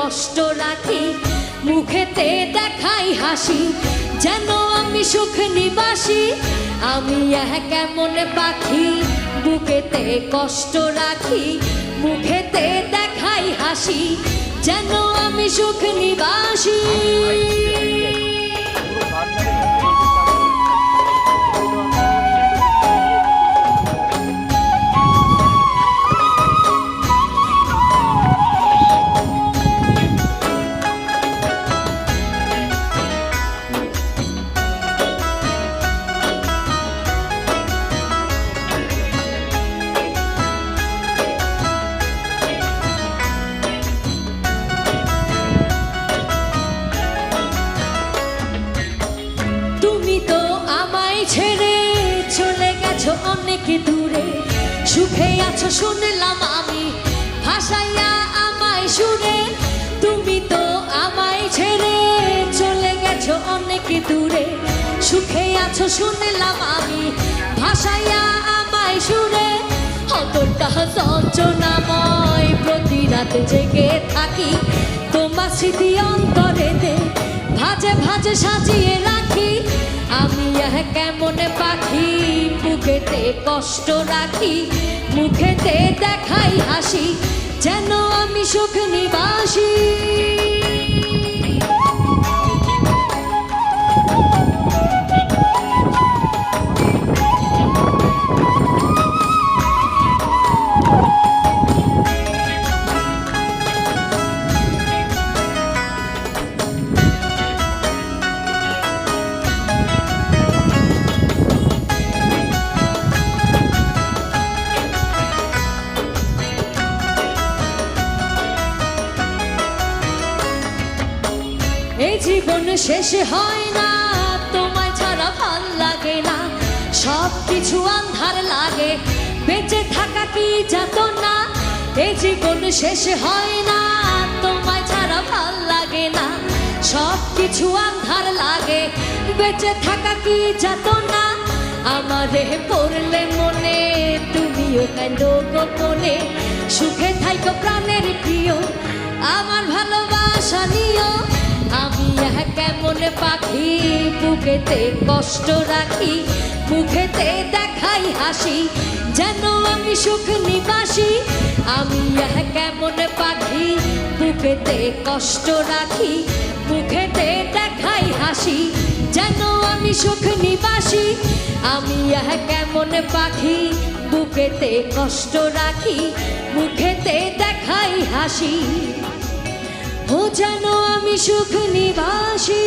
কষ্ট রাখি, মুখেতে দেখাই হাসি, যেন আমি সুখ নিবাসী। আমি কেমন পাখি, বুকেতে কষ্ট রাখি, মুখেতে দেখাই হাসি, যেন আমি সুখ নিবাসী। ছেড়ে চলে গেছো অনেক দূরে, সুখে আছো শুনলাম আমি, ভাসাইয়া আমায় সুরে। তুমি তো আমায় ছেড়ে চলে গেছো অনেক দূরে, সুখে আছো শুনলাম আমি, ভাসাইয়া আমায় সুরে। অতটা যন্ত্রণাময় প্রতি রাত জেগে থাকি, তোমার স্মৃতি অন্তরেতে ভাজে ভাজে সাজিয়ে রাখি। আমি কেমন পাখি, বুকেতে কষ্ট রাখি, মুখেতে দেখাই হাসি, যেন আমি সুখ নিবাসী। এই জীবন শেষ হয় না, তোমায় ছাড়া ভাল লাগে না, সব কিছু আন্ধার লাগে, বেঁচে থাকা কি যাতনা। এই জীবন শেষ হয় না, তোমায় ছাড়া ভাল লাগে না, সব কিছু আন্ধার লাগে, বেঁচে থাকা কি যাতনা। আমারে পড়লে মনে তুমিও কাঁদো গোপনে, সুখে থাইকো প্রাণের প্রিয়, আমার ভালোবাসা নিও। আমি কেমন পাখি, বুকেতে কষ্ট রাখি, মুখেতে দেখাই হাসি, যেন আমি সুখ নিবাসী। আমি কেমন পাখি, বুকেতে কষ্ট রাখি, মুখেতে দেখাই হাসি, যেন আমি সুখ নিবাসী। আমি কেমন পাখি, বুকেতে কষ্ট রাখি, মুখেতে দেখাই হাসি, ও যেন আমি সুখ নিবাসী।